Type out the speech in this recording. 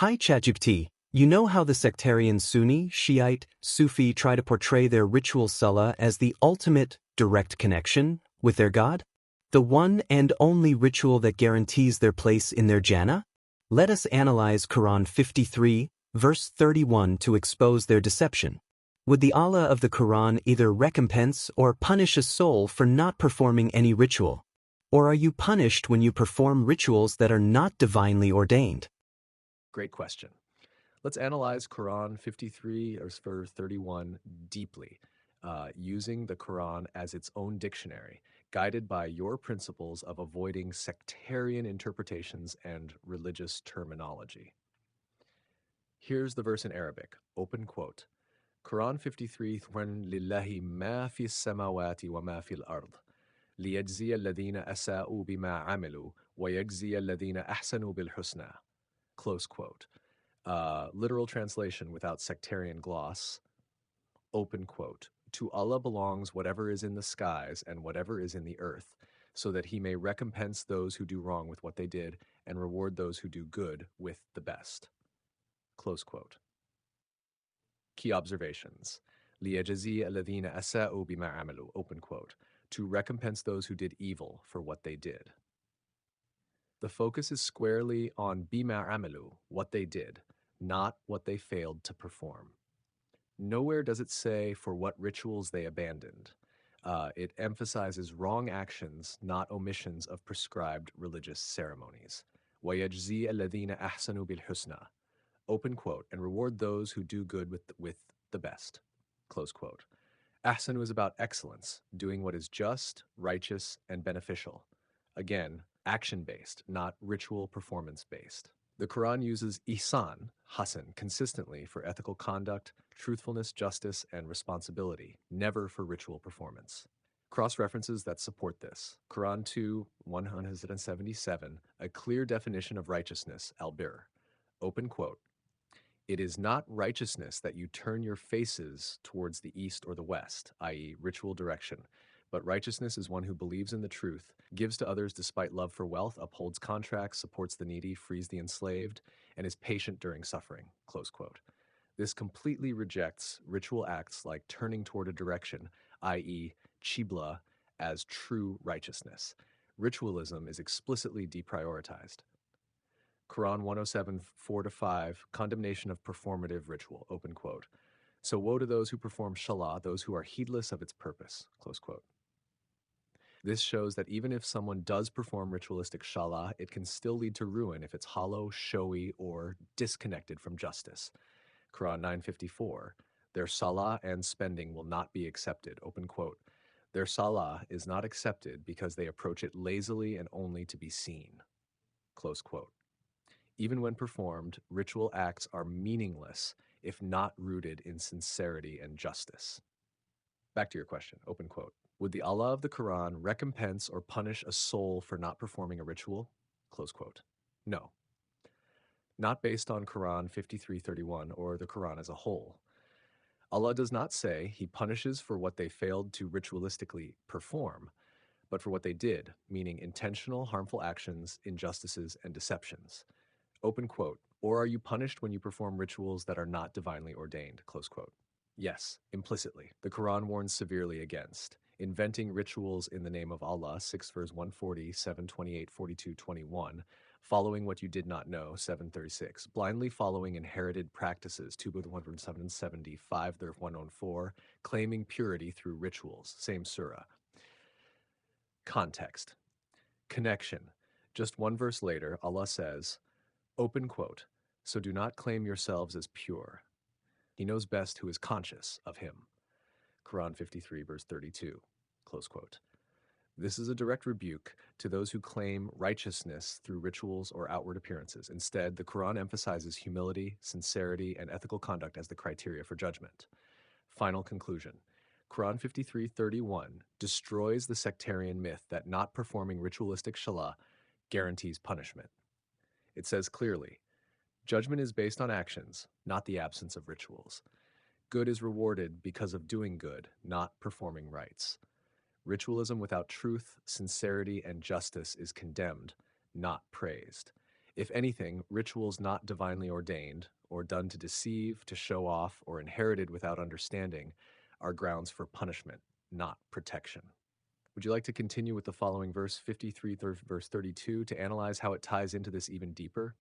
Hi ChatGPT, you know how the sectarian Sunni, Shiite, Sufi try to portray their ritual ṣalāh as the ultimate direct connection with their God? The one and only ritual that guarantees their place in their Jannah? Let us analyze Quran 53, verse 31 to expose their deception. Would the Allah of the Quran either recompense or punish a soul for not performing any ritual? Or are you punished when you perform rituals that are not divinely ordained? Great question. Let's analyze Quran 53 verse 31 deeply, using the Quran as its own dictionary, guided by your principles of avoiding sectarian interpretations and religious terminology. Here's the verse in Arabic, open quote. Quran 53 لله ما في السماوات وما في الأرض ليجزي الذين أساءوا بما عملوا ويجزي الذين أحسنوا بالحسنى. Close quote. Literal translation without sectarian gloss. Open quote. To Allah belongs whatever is in the skies and whatever is in the earth, so that he may recompense those who do wrong with what they did and reward those who do good with the best. Close quote. Key observations. لِيَجْزِيَ الَّذِينَ أَسَاءُوا بِمَا عَمِلُوا. Open quote. To recompense those who did evil for what they did. The focus is squarely on bima amilu, what they did, not what they failed to perform. Nowhere does it say for what rituals they abandoned. It emphasizes wrong actions, not omissions of prescribed religious ceremonies. وَيَجْزِي الَّذِينَ أَحْسَنُوا بِالْحُسْنَى. Open quote, and reward those who do good with the best. Close quote. Ahsanu is about excellence, doing what is just, righteous, and beneficial. Again, action-based, not ritual performance-based. The Quran uses ihsan, hasan, consistently for ethical conduct, truthfulness, justice, and responsibility, never for ritual performance. Cross-references that support this. Quran 2, 177, a clear definition of righteousness, al-bir. Open quote. It is not righteousness that you turn your faces towards the east or the west, i.e., ritual direction, but righteousness is one who believes in the truth, gives to others despite love for wealth, upholds contracts, supports the needy, frees the enslaved, and is patient during suffering. Close quote. This completely rejects ritual acts like turning toward a direction, i.e., qibla, as true righteousness. Ritualism is explicitly deprioritized. Quran 107, 4-5, condemnation of performative ritual, open quote. So woe to those who perform ṣalāh, those who are heedless of its purpose, close quote. This shows that even if someone does perform ritualistic ṣalāh, it can still lead to ruin if it's hollow, showy, or disconnected from justice. Quran 9:54, their ṣalāh and spending will not be accepted, open quote. Their ṣalāh is not accepted because they approach it lazily and only to be seen, close quote. Even when performed, ritual acts are meaningless if not rooted in sincerity and justice. Back to your question, open quote. Would the Allah of the Quran recompense or punish a soul for not performing a ritual? Close quote. No. Not based on Quran 53:31 or the Quran as a whole. Allah does not say he punishes for what they failed to ritualistically perform, but for what they did, meaning intentional harmful actions, injustices, and deceptions. Open quote, or are you punished when you perform rituals that are not divinely ordained, close quote. Yes, implicitly. The Quran warns severely against inventing rituals in the name of Allah, 6 verse 140, 728, 42, 21, following what you did not know, 736, blindly following inherited practices, 2 verse 170, 5 verse 104, claiming purity through rituals, same surah. Context. Connection. Just one verse later, Allah says, open quote, so do not claim yourselves as pure. He knows best who is conscious of him. Quran 53 verse 32, close quote. This is a direct rebuke to those who claim righteousness through rituals or outward appearances. Instead, the Quran emphasizes humility, sincerity, and ethical conduct as the criteria for judgment. Final conclusion. Quran 53:31 destroys the sectarian myth that not performing ritualistic ṣalāh guarantees punishment. It says clearly, judgment is based on actions, not the absence of rituals. Good is rewarded because of doing good, not performing rites. Ritualism without truth, sincerity, and justice is condemned, not praised. If anything, rituals not divinely ordained, or done to deceive, to show off, or inherited without understanding, are grounds for punishment, not protection. Would you like to continue with the following verse 53 verse 32 to analyze how it ties into this even deeper?